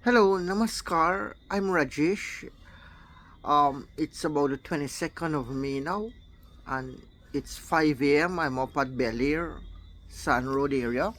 Hello, namaskar. I'm Rajesh. It's about the 22nd of May now, and it's 5 a.m. I'm up at Bel Air, Sun Road area.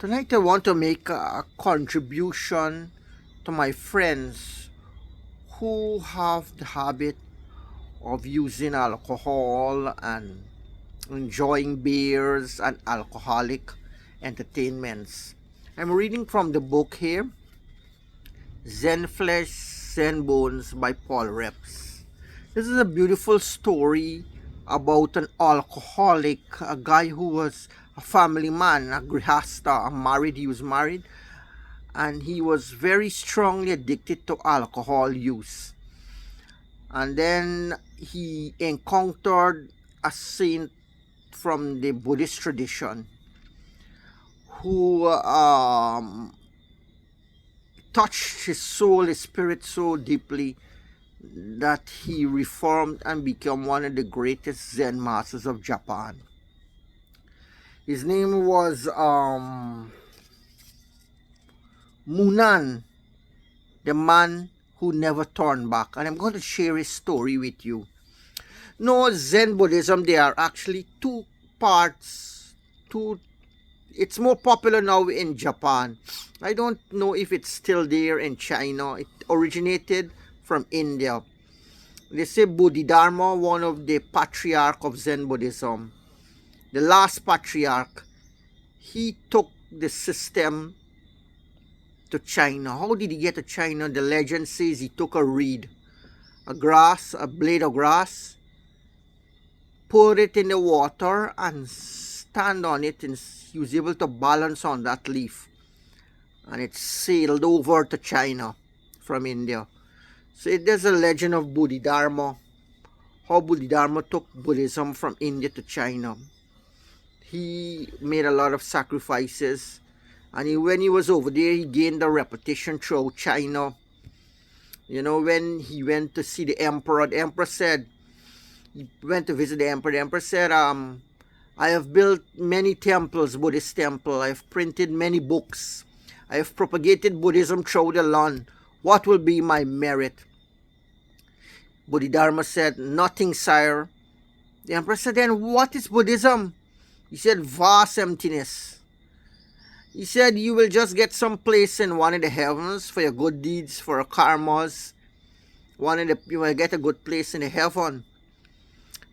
Tonight, I want to make a contribution to my friends who have the habit of using alcohol and enjoying beers and alcoholic entertainments. I'm reading from the book here, Zen Flesh, Zen Bones by Paul Reps. This is a beautiful story about an alcoholic, a guy who was a family man, a grihasta, he was married, and he was very strongly addicted to alcohol use. And then he encountered a saint from the Buddhist tradition who touched his soul, his spirit so deeply that he reformed and became one of the greatest Zen masters of Japan. His name was Munan, the man who never turned back. And I'm going to share his story with you. No, Zen Buddhism, there are actually two parts. It's more popular now in Japan. I don't know if it's still there in China. It originated from India. They say Bodhidharma, one of the patriarch of Zen Buddhism, the last patriarch, he took the system to China. How did he get to China? The legend says he took a reed, a blade of grass, poured it in the water and stand on it, and he was able to balance on that leaf, and it sailed over to China from India. So there's a legend of Bodhidharma, how Bodhidharma took Buddhism from India to China. He made a lot of sacrifices, and when he was over there, he gained a reputation throughout China. You know, when he went to see the emperor said, he went to visit the emperor said, I have built many temples, Buddhist temple. I have printed many books. I have propagated Buddhism throughout the land. What will be my merit? Bodhidharma said, nothing, sire. The emperor said, then what is Buddhism? He said, vast emptiness. He said, you will just get some place in one of the heavens for your good deeds, for your karmas. You will get a good place in the heaven.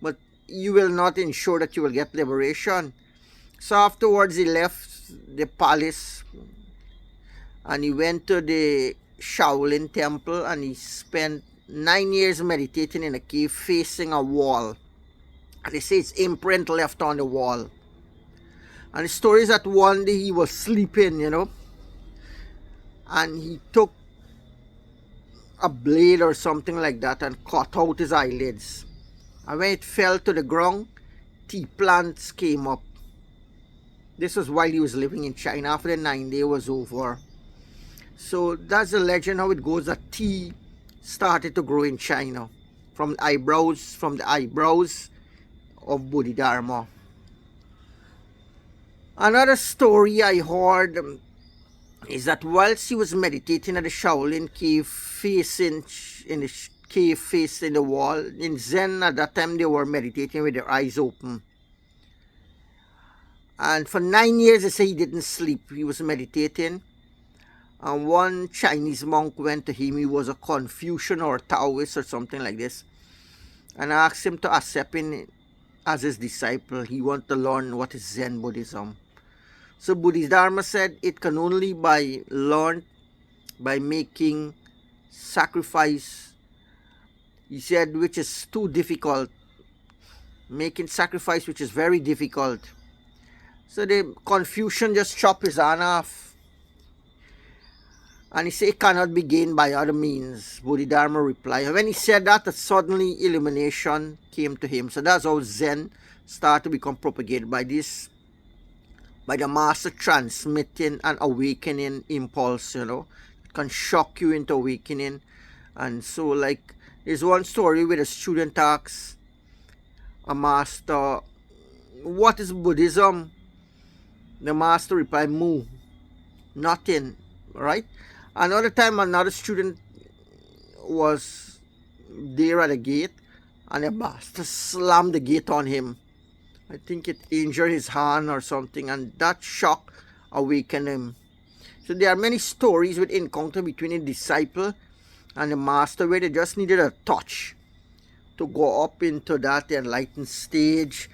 But you will not ensure that you will get liberation. So afterwards, he left the palace and he went to the Shaolin temple, and he spent 9 years meditating in a cave facing a wall. And they say it's imprint left on the wall. And the story is that one day he was sleeping, and he took a blade or something like that and cut out his eyelids. And when it fell to the ground, tea plants came up. This was while he was living in China after the 9 day was over. So that's the legend how it goes, that tea started to grow in China from the eyebrows of Bodhidharma. Another story I heard is that whilst he was meditating at the Shaolin cave facing the wall, in Zen at that time they were meditating with their eyes open. And for 9 years they say he didn't sleep. He was meditating. And one Chinese monk went to him. He was a Confucian or Taoist or something like this, and asked him to accept him as his disciple. He wanted to learn what is Zen Buddhism. So Bodhidharma said it can only be learned by making sacrifice. He said, which is too difficult. Making sacrifice, which is very difficult. So the Confucian just chopped his hand off. And he said it cannot be gained by other means. Bodhidharma replied. And when he said that, suddenly illumination came to him. So that's how Zen started to become propagated by the master transmitting an awakening impulse, It can shock you into awakening. And so, like, there's one story where a student asks a master, what is Buddhism? The master replied, Mu, nothing, right? Another time, another student was there at the gate, and the master slammed the gate on him. I think it injured his hand or something, and that shock awakened him. So there are many stories with encounter between a disciple and the master where they just needed a touch to go up into that enlightened stage,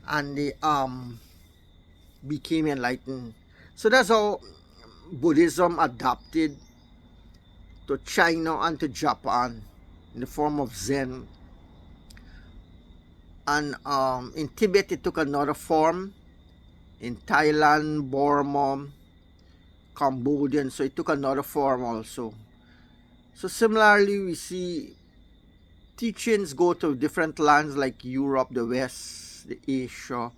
and they became enlightened. So that's how Buddhism adapted to China and to Japan in the form of Zen. And in Tibet it took another form, in Thailand, Burma, Cambodia, so it took another form also. So similarly, we see teachings go to different lands like Europe, the West, the Asia,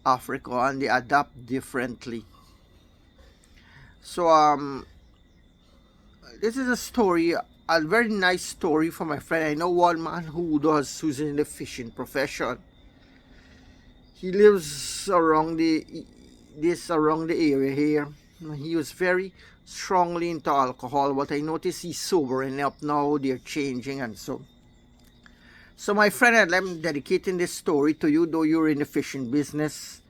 Africa, and they adapt differently. So this is a story, a very nice story for my friend. I know one man who's in the fishing profession. He lives around the area here. He was very strongly into alcohol, but I notice he's sobering up now. They're changing, and so my friend, I'm dedicating this story to you, though you're in the fishing business.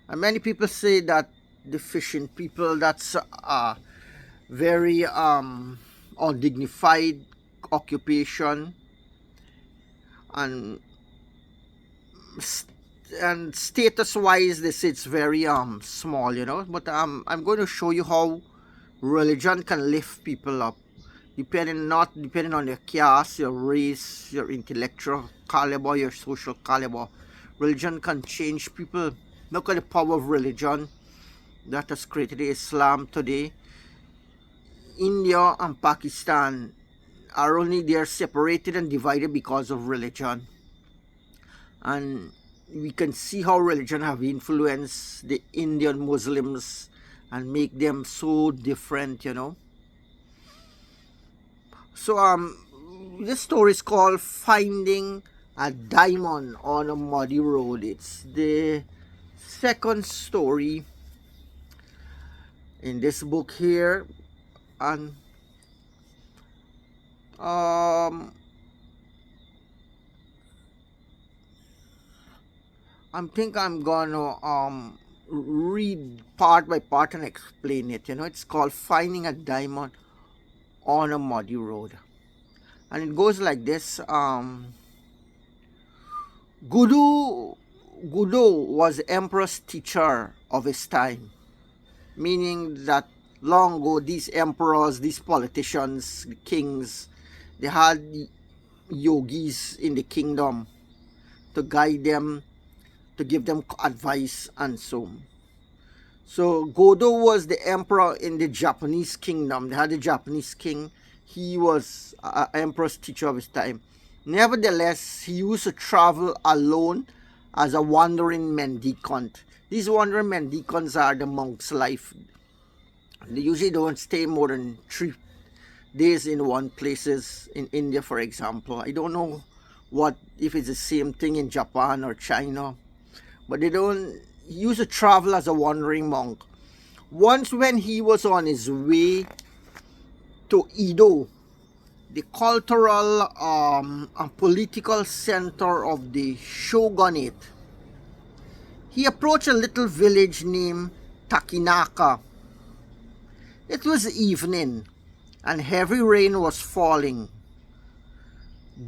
And many people say that the fishing people, that's a very undignified occupation, and status wise they say it's very small, but I'm going to show you how religion can lift people up, depending on your caste, your race, your intellectual caliber, your social caliber. Religion can change people. Look at the power of religion that has created Islam today. India and Pakistan they're separated and divided because of religion, and we can see how religion have influenced the Indian Muslims and make them so different. So this story is called Finding a Diamond on a Muddy Road. It's the second story in this book here, and I think I'm gonna read part by part and explain it. It's called Finding a Diamond on a Muddy Road, and it goes like this. Guru was the emperor's teacher of his time, meaning that long ago these emperors, these politicians, the kings, they had yogis in the kingdom to guide them, to give them advice, and so. So Godo was the emperor in the Japanese kingdom. They had a Japanese king. He was an emperor's teacher of his time. Nevertheless, he used to travel alone as a wandering mendicant. These wandering mendicants are the monk's life. They usually don't stay more than 3 days in one places. In India, for example, I don't know if it's the same thing in Japan or China, but he used to travel as a wandering monk. Once, when he was on his way to Edo, the cultural and political center of the shogunate, he approached a little village named Takinaka. It was evening, and heavy rain was falling.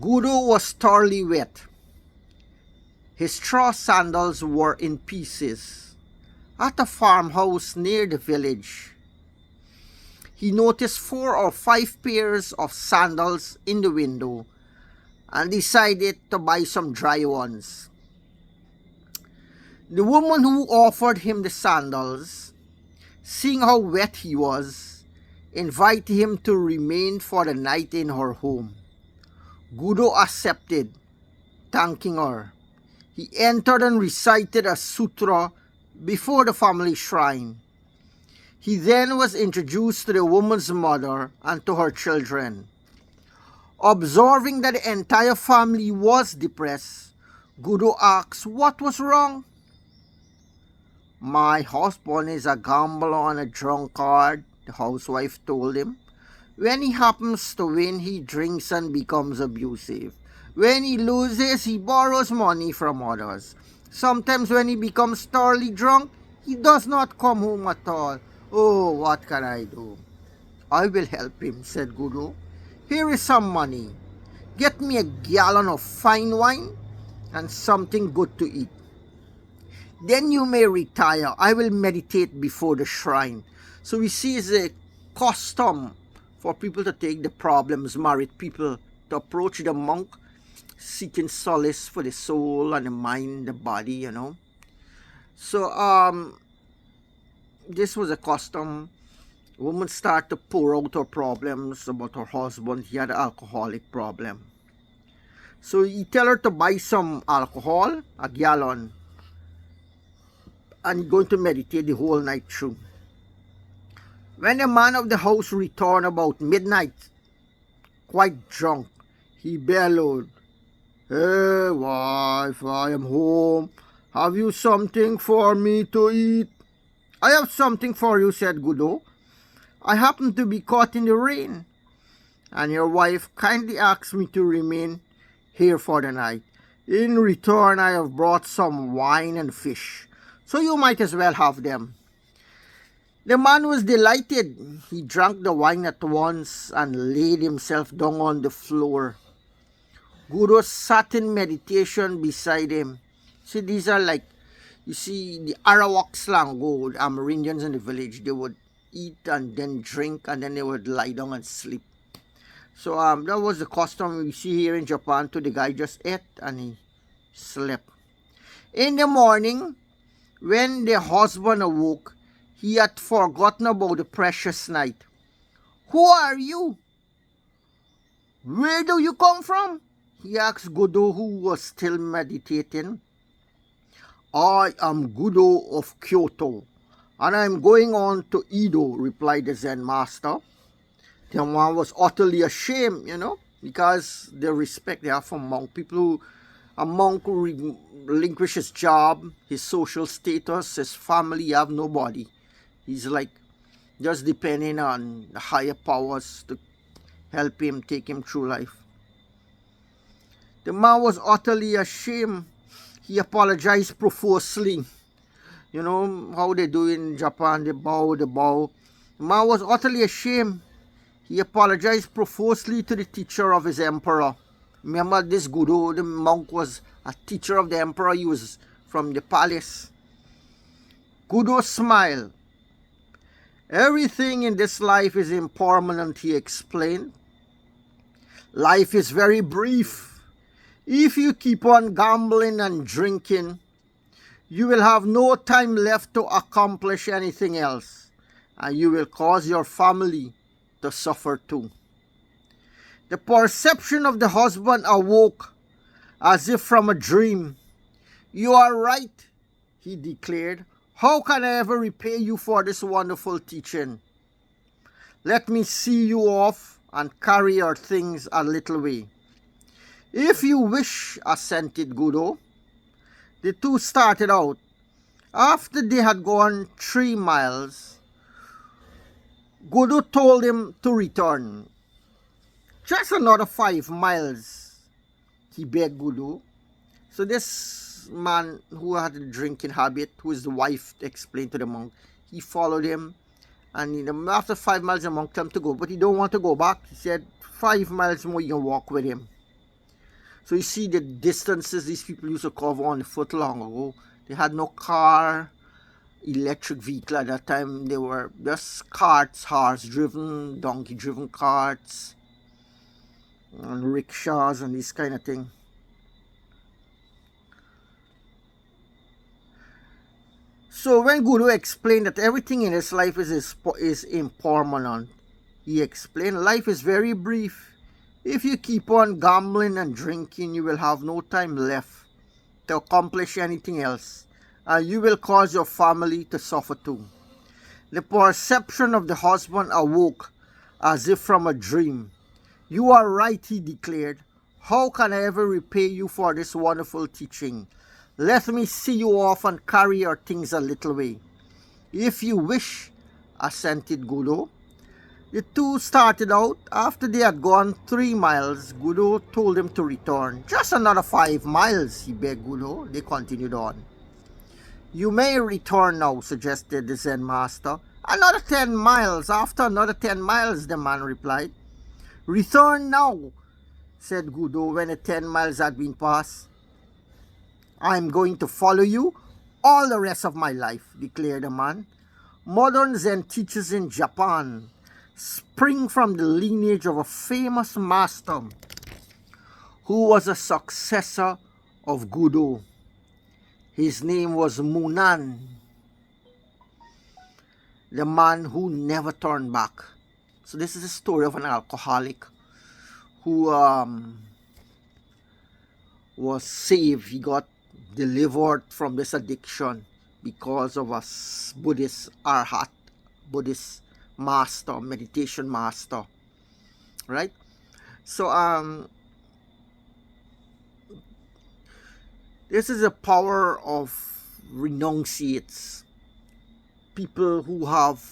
Guru was thoroughly wet. His straw sandals were in pieces. At a farmhouse near the village, he noticed 4 or 5 pairs of sandals in the window and decided to buy some dry ones. The woman who offered him the sandals, seeing how wet he was, invited him to remain for the night in her home. Guru accepted, thanking her. He entered and recited a sutra before the family shrine. He then was introduced to the woman's mother and to her children. Observing that the entire family was depressed, Guru asked what was wrong. "My husband is a gambler and a drunkard," the housewife told him. When he happens to win, he drinks and becomes abusive. When he loses, he borrows money from others. Sometimes when he becomes thoroughly drunk, he does not come home at all. Oh, what can I do? I will help him, said Gudo. Here is some money. Get me a gallon of fine wine and something good to eat. Then you may retire. I will meditate before the shrine. So we see it's a custom for people to take the problems, married people, to approach the monk, seeking solace for the soul and the mind, the body, So this was a custom. The woman started to pour out her problems about her husband. He had an alcoholic problem. So he tell her to buy some alcohol, a gallon, and going to meditate the whole night through. When the man of the house returned about midnight, quite drunk, he bellowed, Hey wife, I am home. Have you something for me to eat? I have something for you, said Gudo. I happen to be caught in the rain, and your wife kindly asked me to remain here for the night. In return, I have brought some wine and fish, so you might as well have them. The man was delighted. He drank the wine at once and laid himself down on the floor. Guru sat in meditation beside him. See, these are like, you see, the Arawak slang, the Amerindians in the village, they would eat and then drink and then they would lie down and sleep. So that was the custom we see here in Japan too. The guy just ate and he slept. In the morning, when the husband awoke, he had forgotten about the precious night. Who are you? Where do you come from? He asked Gudo, who was still meditating. I am Gudo of Kyoto, and I am going on to Edo, replied the Zen master. The man was utterly ashamed, because the respect they have for monk. A monk who relinquish his job, his social status, his family, have nobody. He's like just depending on the higher powers to help him, take him through life. The man was utterly ashamed. He apologized profusely. You know how they do in Japan, they bow. The man was utterly ashamed. He apologized profusely to the teacher of his emperor. Remember, this Gudo, the monk, was a teacher of the emperor. He was from the palace. Gudo smiled. Everything in this life is impermanent, he explained. Life is very brief. If you keep on gambling and drinking, you will have no time left to accomplish anything else, and you will cause your family to suffer too. The perception of the husband awoke as if from a dream. You are right, he declared. How can I ever repay you for this wonderful teaching? Let me see you off and carry your things a little way. If you wish, assented Gudo. The two started out. After they had gone 3 miles, Gudo told him to return. Just another 5 miles, he begged Gudo. So this man who had a drinking habit, who is the wife, explained to the monk, he followed him. And after 5 miles, the monk told him to go, but he don't want to go back. He said, 5 miles more, you can walk with him. So you see the distances these people used to cover on foot long ago. They had no car, electric vehicle at that time. They were just carts, horse-driven, donkey-driven carts, and rickshaws and this kind of thing. So when Guru explained that everything in his life is impermanent, he explained life is very brief. If you keep on gambling and drinking, you will have no time left to accomplish anything else, and you will cause your family to suffer too. The perception of the husband awoke as if from a dream. You are right, he declared. How can I ever repay you for this wonderful teaching? Let me see you off and carry your things a little way. If you wish, assented Gudo. The two started out. After they had gone 3 miles, Gudo told them to return. Just another 5 miles, he begged Gudo. They continued on. You may return now, suggested the Zen master. Another 10 miles. After another 10 miles, the man replied. Return now, said Gudo when the 10 miles had been passed. I'm going to follow you all the rest of my life, declared the man. Modern Zen teachers in Japan spring from the lineage of a famous master who was a successor of Gudo. His name was Munan, the man who never turned back. So this is the story of an alcoholic who was saved. He got delivered from this addiction because of a Buddhist arhat, Buddhist master, meditation master, right? So this is the power of renunciates, people who have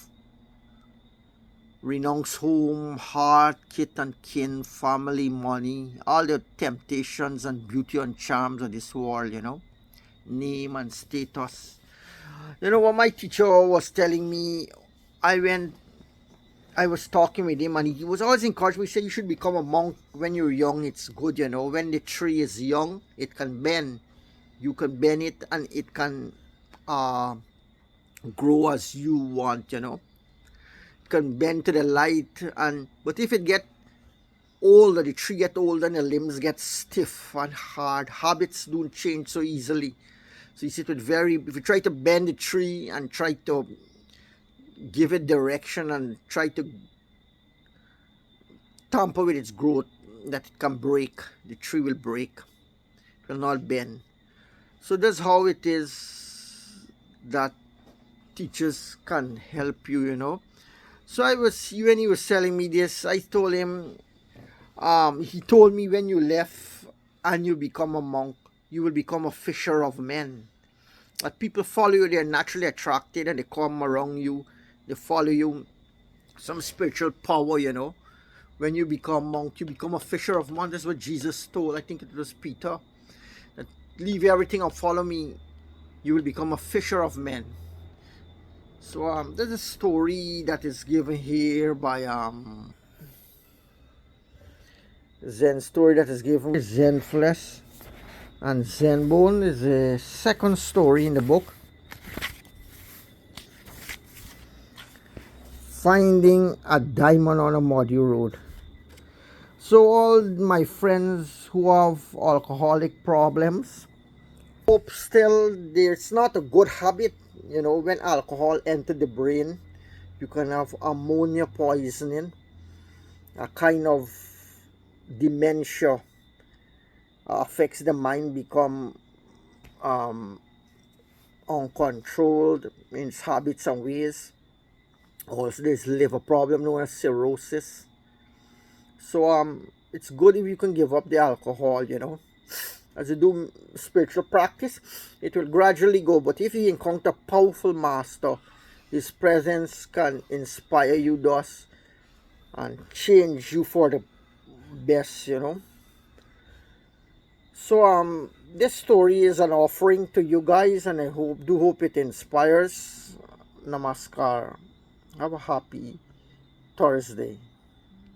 renounced home, heart, kith and kin, family, money, all the temptations and beauty and charms of this world, name and status. What my teacher was telling me, I was talking with him and he was always encouraging me. He said you should become a monk when you're young. It's good, when the tree is young, it can bend. You can bend it and it can grow as you want, It can bend to the light, but if it get older, the tree get older and the limbs get stiff and hard, habits don't change so easily. So you see, if you try to bend the tree and try to give it direction and try to tamper with its growth, that it can break. The tree will break. It will not bend. So that's how it is that teachers can help you, So when he was telling me this, I told him, he told me when you left and you become a monk, you will become a fisher of men. That people follow you, they're naturally attracted and they come around you, they follow you. Some spiritual power, When you become monk, you become a fisher of men. That's what Jesus told, I think it was Peter. That leave everything and follow me, you will become a fisher of men. So there's a story that is given here by Zen Story that is given Zen Flesh and Zen Bone is the second story in the book. Finding a diamond on a muddy road. So all my friends who have alcoholic problems, hope still it's not a good habit. When alcohol enters the brain, you can have ammonia poisoning, a kind of dementia, affects the mind, become uncontrolled in its habits and ways. Also, there's liver problem known as cirrhosis. So it's good if you can give up the alcohol, As you do spiritual practice, it will gradually go. But if you encounter a powerful master, his presence can inspire you thus and change you for the best, So this story is an offering to you guys, and I hope it inspires. Namaskar. Have a happy Thursday.